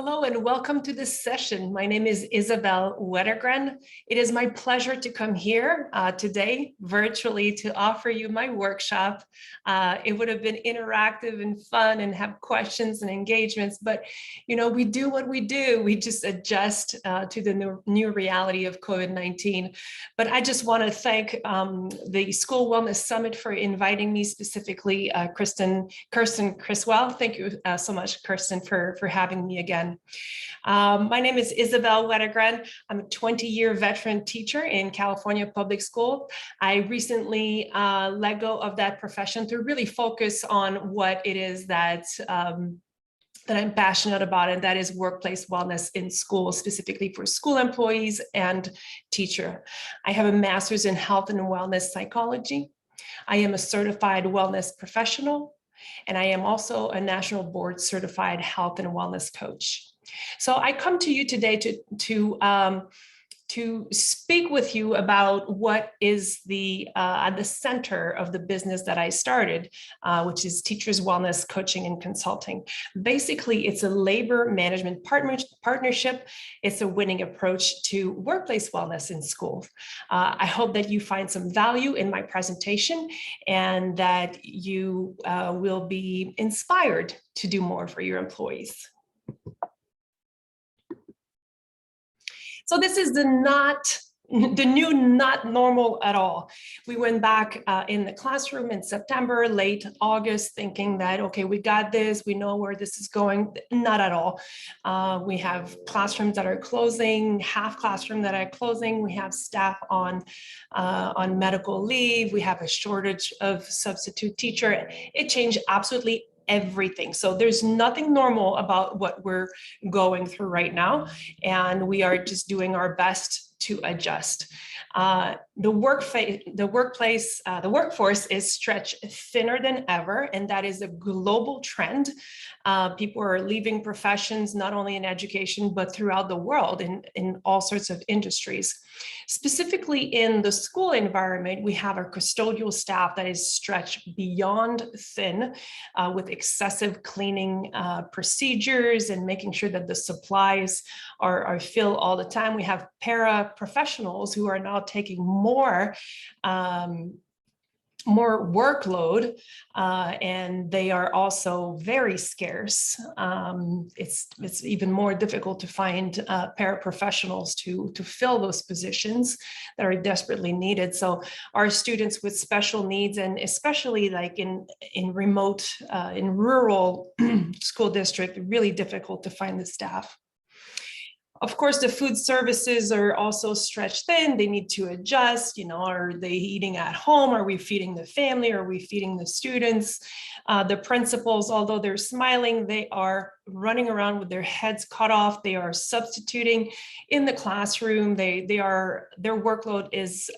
Hello and welcome to this session. My name is Isabelle Wettergren. It is my pleasure to come here today virtually to offer you my workshop. It would have been interactive and fun and have questions and engagements, but we do what we do. We just adjust to the new reality of COVID-19. But I just want to thank the School Wellness Summit for inviting me, specifically Kirsten Criswell. Thank you so much, Kirsten, for having me again. My name is Isabelle Wettergren. I'm a 20-year veteran teacher in California public school. I recently let go of that profession to really focus on what it is that I'm passionate about, and that is workplace wellness in schools, specifically for school employees and teacher. I have a master's in health and wellness psychology. I am a certified wellness professional, and I am also a national board certified health and wellness coach. So I come to you today to speak with you about what is at the center of the business that I started, which is Teachers Wellness Coaching and Consulting. Basically, it's a labor management partnership. It's a winning approach to workplace wellness in schools. I hope that you find some value in my presentation and that you will be inspired to do more for your employees. So this is the new not normal at all. We went back in the classroom in September, late August, thinking that, okay, we got this, we know where this is going. Not at all. We have classrooms that are closing, half classroom that are closing. We have staff on medical leave. We have a shortage of substitute teacher. It changed absolutely everything. So there's nothing normal about what we're going through right now, and we are just doing our best to adjust. The workforce is stretched thinner than ever, and that is a global trend. People are leaving professions, not only in education, but throughout the world in all sorts of industries. Specifically in the school environment, we have our custodial staff that is stretched beyond thin with excessive cleaning procedures and making sure that the supplies are filled all the time. We have para-professionals who are now taking more workload, and they are also very scarce. It's even more difficult to find paraprofessionals to fill those positions that are desperately needed. So our students with special needs, and especially like in remote, in rural school district, really difficult to find the staff. Of course, the food services are also stretched thin. They need to adjust. Are they eating at home? Are we feeding the family? Are we feeding the students? The principals, although they're smiling, they are running around with their heads cut off. They are substituting in the classroom. Their workload is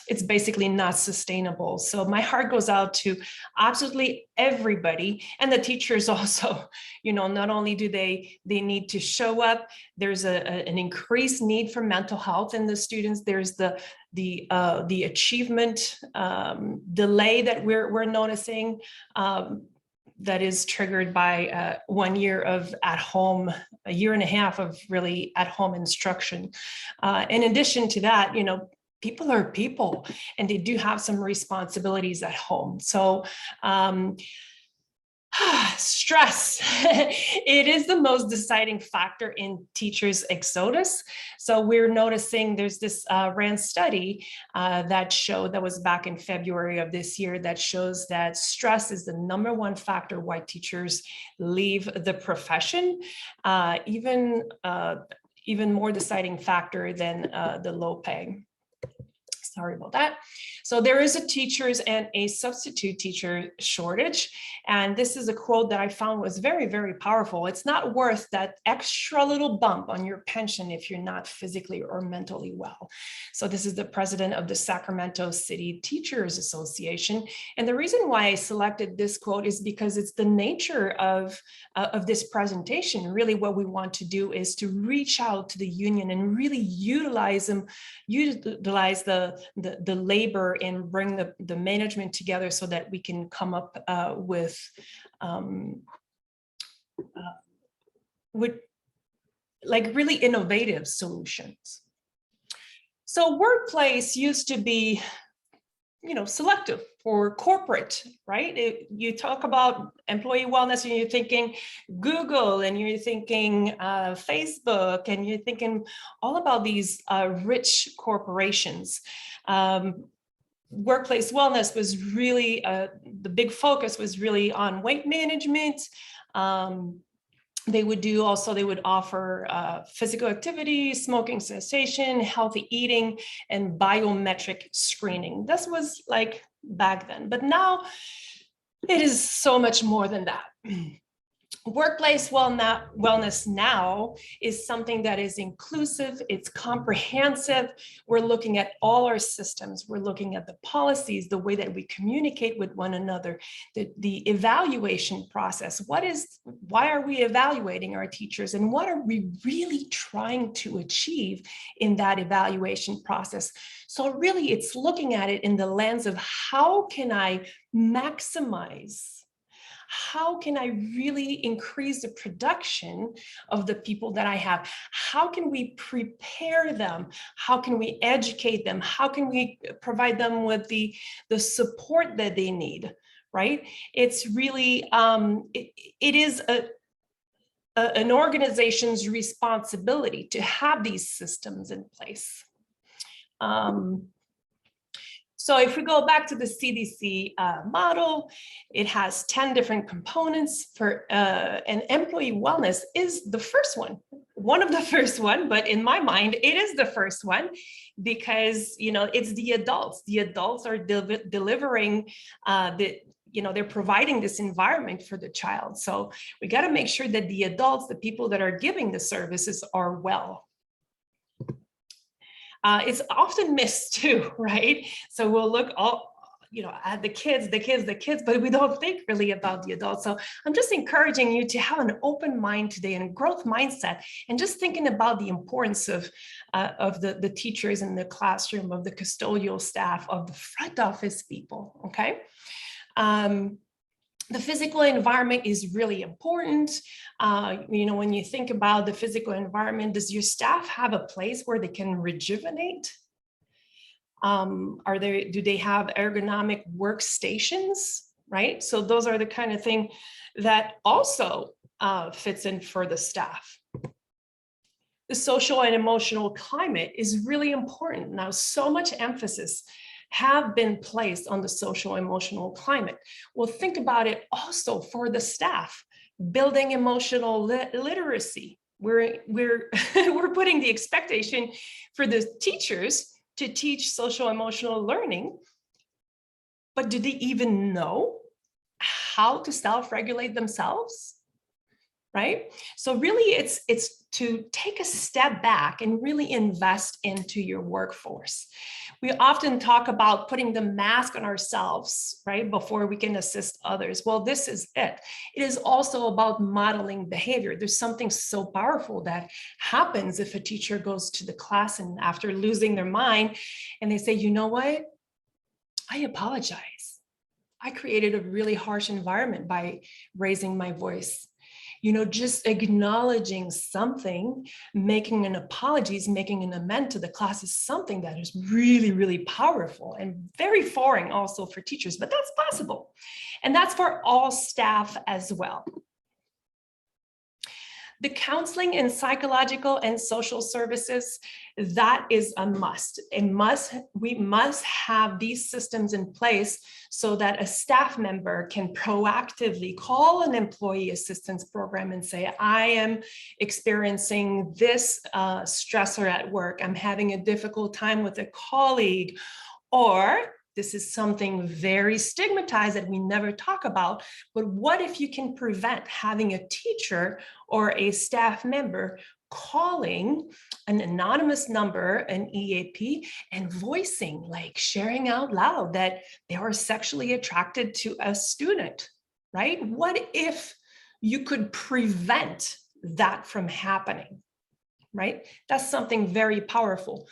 it's basically not sustainable. So my heart goes out to absolutely everybody, and the teachers also. Not only do they need to show up, there's an increased need for mental health in the students. There's the achievement delay that we're noticing. That is triggered by 1 year of at-home, a year and a half of really at-home instruction. In addition to that, people are people, and they do have some responsibilities at home. So stress, it is the most deciding factor in teachers' exodus. So we're noticing there's this RAND study that was back in February of this year that shows that stress is the #1 factor why teachers leave the profession, even more deciding factor than the low pay. Sorry about that. So there is a teachers and a substitute teacher shortage. And this is a quote that I found was very, very powerful. It's not worth that extra little bump on your pension if you're not physically or mentally well. So this is the president of the Sacramento City Teachers Association. And the reason why I selected this quote is because it's the nature of this presentation. Really what we want to do is to reach out to the union and really utilize the labor and bring the management together so that we can come up with with like really innovative solutions. So workplace used to be, selective for corporate, right? You talk about employee wellness and you're thinking Google and you're thinking Facebook and you're thinking all about these rich corporations. Workplace wellness was really, the big focus was really on weight management. They would offer physical activity, smoking cessation, healthy eating, and biometric screening. This was like back then, but now it is so much more than that. Workplace wellness now is something that is inclusive, it's comprehensive. We're looking at all our systems. We're looking at the policies, the way that we communicate with one another, the evaluation process. Why are we evaluating our teachers, and what are we really trying to achieve in that evaluation process? So really, it's looking at it in the lens of how can I maximize, how can I really increase the production of the people that I have? How can we prepare them? How can we educate them? How can we provide them with the support that they need, right? It's really, it is an organization's responsibility to have these systems in place. So if we go back to the CDC model, it has 10 different components for, and employee wellness is the first one of the first one, but in my mind, it is the first one because, it's the adults. The adults are delivering they're providing this environment for the child. So we got to make sure that the adults, the people that are giving the services, are well. It's often missed too, right? So we'll look at the kids, but we don't think really about the adults. So I'm just encouraging you to have an open mind today and a growth mindset, and just thinking about the importance of the teachers in the classroom, of the custodial staff, of the front office people, okay? The physical environment is really important. When you think about the physical environment, does your staff have a place where they can rejuvenate? Do they have ergonomic workstations, right? So those are the kind of thing that also fits in for the staff. The social and emotional climate is really important. Now, so much emphasis have been placed on the social emotional climate. Well, think about it also for the staff, building emotional literacy. We're putting the expectation for the teachers to teach social emotional learning, but do they even know how to self-regulate themselves? Right? So really it's to take a step back and really invest into your workforce. We often talk about putting the mask on ourselves, right, before we can assist others. Well, this is it. It is also about modeling behavior. There's something so powerful that happens if a teacher goes to the class and after losing their mind and they say, you know what? I apologize. I created a really harsh environment by raising my voice. Just acknowledging something, making an apology, making an amend to the class is something that is really, really powerful and very foreign also for teachers, but that's possible. And that's for all staff as well. The counseling and psychological and social services, that is a must. We must have these systems in place so that a staff member can proactively call an employee assistance program and say, I am experiencing this stressor at work. I'm having a difficult time with a colleague, or this is something very stigmatized that we never talk about, but what if you can prevent having a teacher or a staff member calling an anonymous number, an EAP, and voicing, like sharing out loud that they are sexually attracted to a student, right? What if you could prevent that from happening, right? That's something very powerful.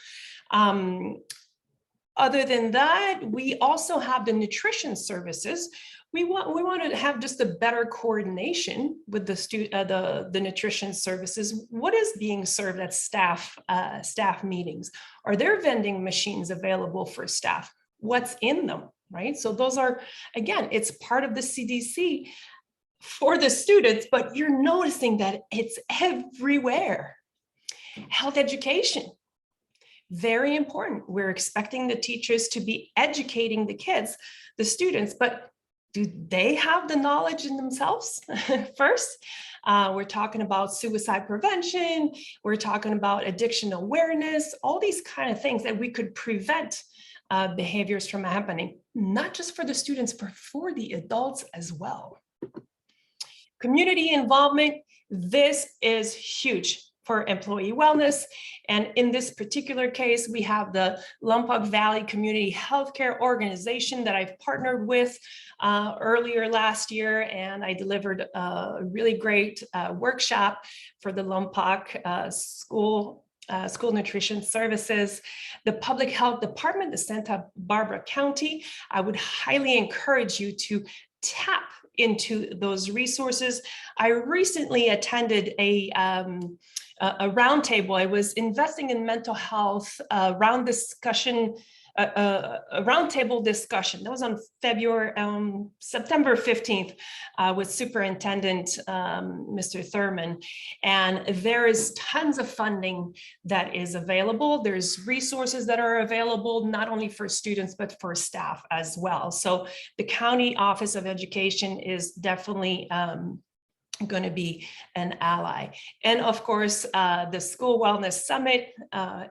Other than that, we also have the nutrition services, We want to have just a better coordination with the nutrition services. What is being served at staff meetings? Are there vending machines available for staff? What's in them, right? So those are, again, it's part of the CDC for the students, but you're noticing that it's everywhere. Health education, very important. We're expecting the teachers to be educating the kids, the students, but do they have the knowledge in themselves first? We're talking about suicide prevention. We're talking about addiction awareness, all these kind of things that we could prevent behaviors from happening, not just for the students, but for the adults as well. Community involvement, this is huge for employee wellness. And in this particular case, we have the Lompoc Valley Community Healthcare Organization that I've partnered with earlier last year. And I delivered a really great workshop for the Lompoc school nutrition services. The Public Health Department of Santa Barbara County, I would highly encourage you to tap into those resources. I recently attended a roundtable. I was investing in mental health round discussion, a roundtable discussion. That was on September 15th with Superintendent Mr. Thurman. And there is tons of funding that is available. There's resources that are available, not only for students, but for staff as well. So the County Office of Education is definitely going to be an ally. And of course, the School Wellness Summit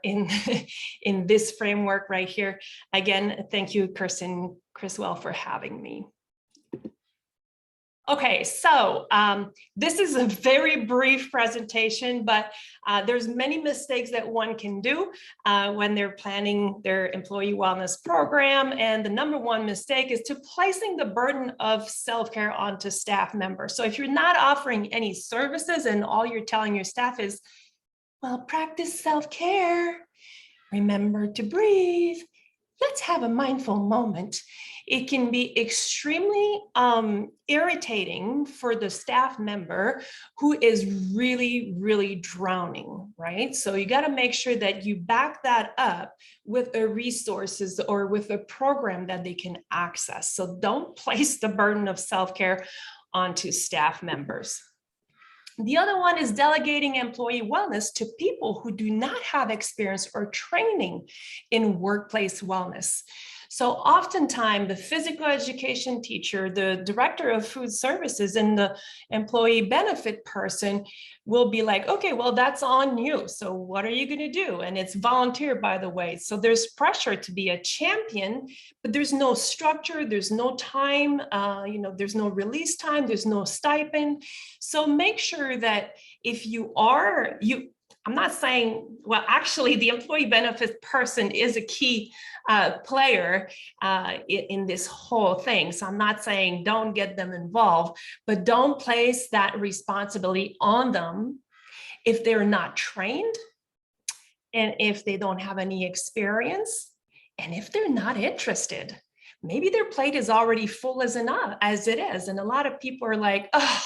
in this framework right here. Again, thank you, Kirsten Criswell, for having me. Okay, so this is a very brief presentation, but there's many mistakes that one can do when they're planning their employee wellness program. And the number one mistake is to placing the burden of self-care onto staff members. So if you're not offering any services and all you're telling your staff is, well, practice self-care, remember to breathe, let's have a mindful moment. It can be extremely irritating for the staff member who is really, really drowning, right? So you got to make sure that you back that up with a resources or with a program that they can access. So don't place the burden of self-care onto staff members. The other one is delegating employee wellness to people who do not have experience or training in workplace wellness. So oftentimes the physical education teacher, the director of food services, and the employee benefit person will be like, okay, well, that's on you. So what are you going to do? And it's volunteer, by the way. So there's pressure to be a champion, but there's no structure, there's no time, there's no release time, there's no stipend. So make sure that if you are, I'm not saying, well, actually the employee benefits person is a key player in this whole thing. So I'm not saying don't get them involved, but don't place that responsibility on them if they're not trained and if they don't have any experience and if they're not interested. Maybe their plate is already full as it is. And a lot of people are like, oh,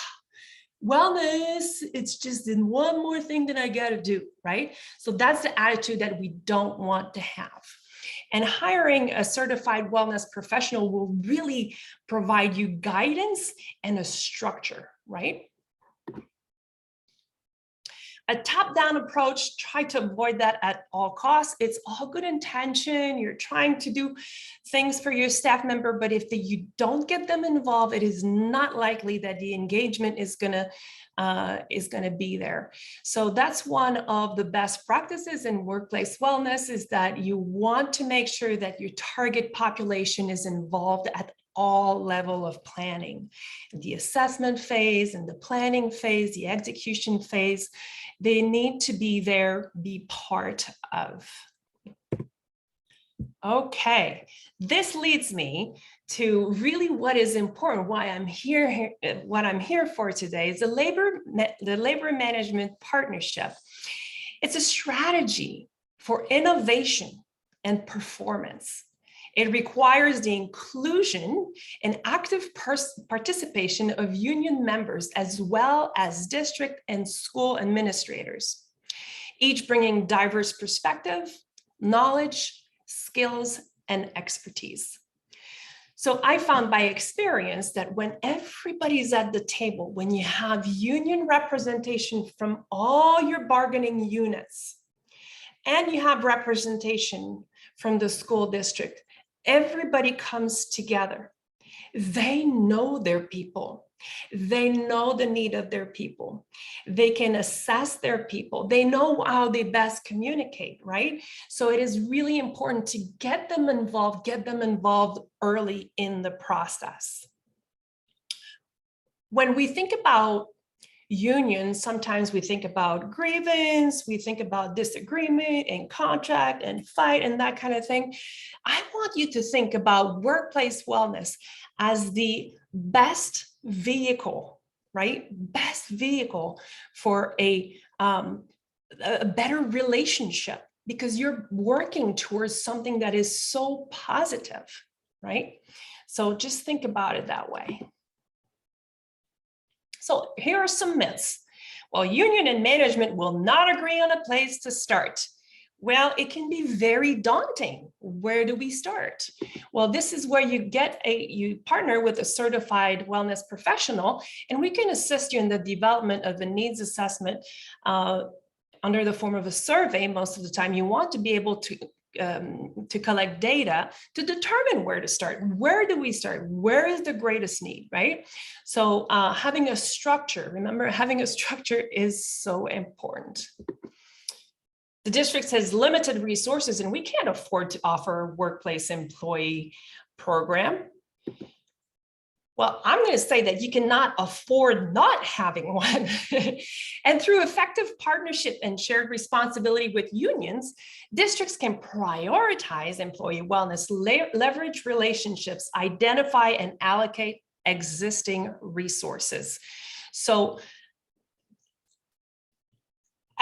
wellness, it's just in one more thing that I got to do, right? So that's the attitude that we don't want to have. And hiring a certified wellness professional will really provide you guidance and a structure, right? A top-down approach, try to avoid that at all costs. It's all good intention. You're trying to do things for your staff member, but if you don't get them involved, it is not likely that the engagement is gonna be there. So that's one of the best practices in workplace wellness, is that you want to make sure that your target population is involved at all level of planning, the assessment phase and the planning phase, the execution phase. They need to be there, be part of. Okay, this leads me to really what is important, why I'm here, what I'm here for today is the labor management partnership. It's a strategy for innovation and performance. It requires the inclusion and active participation of union members, as well as district and school administrators, each bringing diverse perspective, knowledge, skills, and expertise. So I found by experience that when everybody's at the table, when you have union representation from all your bargaining units, and you have representation from the school district, everybody comes together. They know their people. They know the need of their people. They can assess their people. They know how they best communicate, right? So it is really important to get them involved early in the process. When we think about unions, sometimes we think about grievance, we think about disagreement and contract and fight and that kind of thing. I want you to think about workplace wellness as the best vehicle, right? Best vehicle for a better relationship, because you're working towards something that is so positive, right? So just think about it that way. So here are some myths. Well, union and management will not agree on a place to start. Well, it can be very daunting. Where do we start? Well, this is where you partner with a certified wellness professional, and we can assist you in the development of a needs assessment under the form of a survey. Most of the time, you want to be able to collect data to determine where to start. Where do we start? Where is the greatest need, right? So having a structure, remember, having a structure is so important. The district has limited resources and we can't afford to offer a workplace employee program. Well, I'm going to say that you cannot afford not having one. And through effective partnership and shared responsibility with unions, districts can prioritize employee wellness, leverage relationships, identify and allocate existing resources. So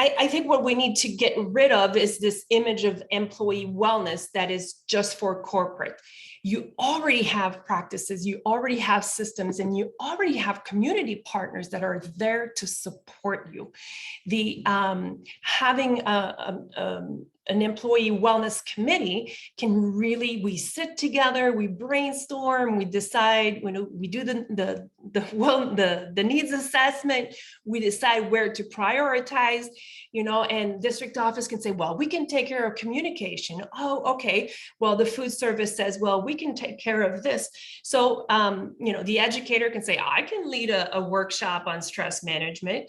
I think what we need to get rid of is this image of employee wellness that is just for corporate. You already have practices, you already have systems, and you already have community partners that are there to support you. The having an employee wellness committee can really, we sit together, we brainstorm, we decide, we do the needs assessment, we decide where to prioritize, and district office can say, well, we can take care of communication. Oh, okay. Well, the food service says, well, we can take care of this. So, the educator can say, I can lead a workshop on stress management.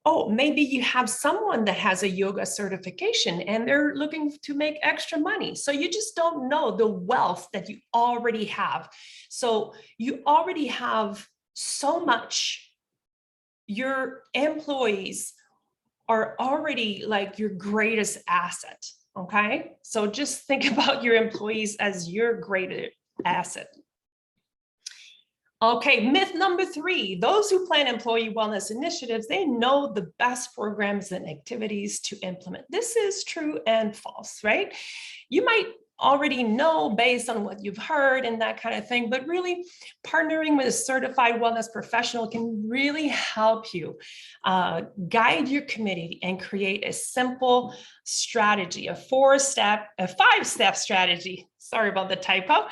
Oh, maybe you have someone that has a yoga certification and they're looking to make extra money. So you just don't know the wealth that you already have. So you already have so much. Your employees are already like your greatest asset, okay? So just think about your employees as your greatest asset. Okay, myth number 3, those who plan employee wellness initiatives, they know the best programs and activities to implement. This is true and false, right? You might already know based on what you've heard and that kind of thing, but really partnering with a certified wellness professional can really help you guide your committee and create a simple strategy, a 5-step strategy. Sorry about the typo.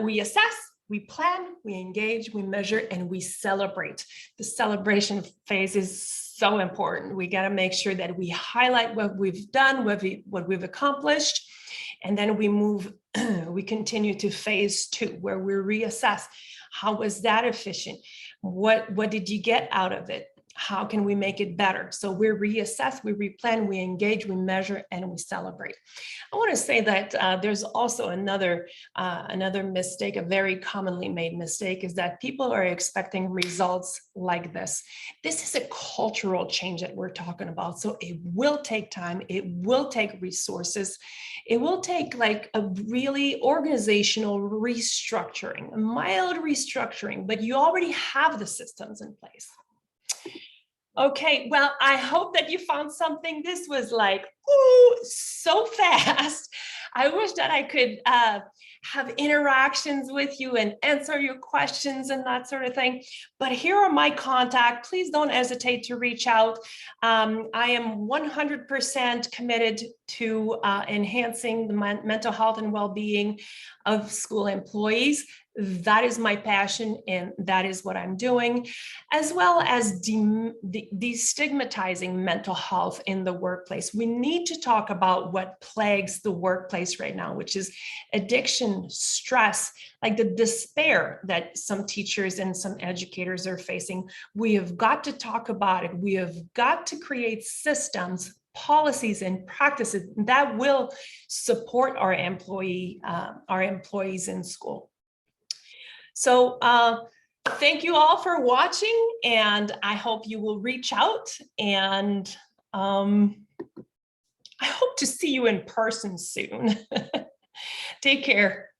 We assess, we plan, we engage, we measure, and we celebrate. The celebration phase is so important. We got to make sure that we highlight what we've done, what we've accomplished, and then we continue to phase 2, where we reassess. How was that efficient? What did you get out of it? How can we make it better? So we reassess, we replan, we engage, we measure, and we celebrate. I want to say that there's also another mistake, a very commonly made mistake, is that people are expecting results like this. This is a cultural change that we're talking about. So it will take time. It will take resources. It will take like a really organizational restructuring, a mild restructuring, but you already have the systems in place. Okay, well, I hope that you found something. This was like, ooh, so fast. I wish that I could have interactions with you and answer your questions and that sort of thing. But here are my contact. Please don't hesitate to reach out. I am 100% committed to enhancing the mental health and well-being of school employees. That is my passion, and that is what I'm doing, as well as destigmatizing mental health in the workplace. We need to talk about what plagues the workplace right now, which is addiction, stress, like the despair that some teachers and some educators are facing. We have got to talk about it. We have got to create systems, policies, and practices that will support our employees in school. So thank you all for watching, and I hope you will reach out, and I hope to see you in person soon. Take care.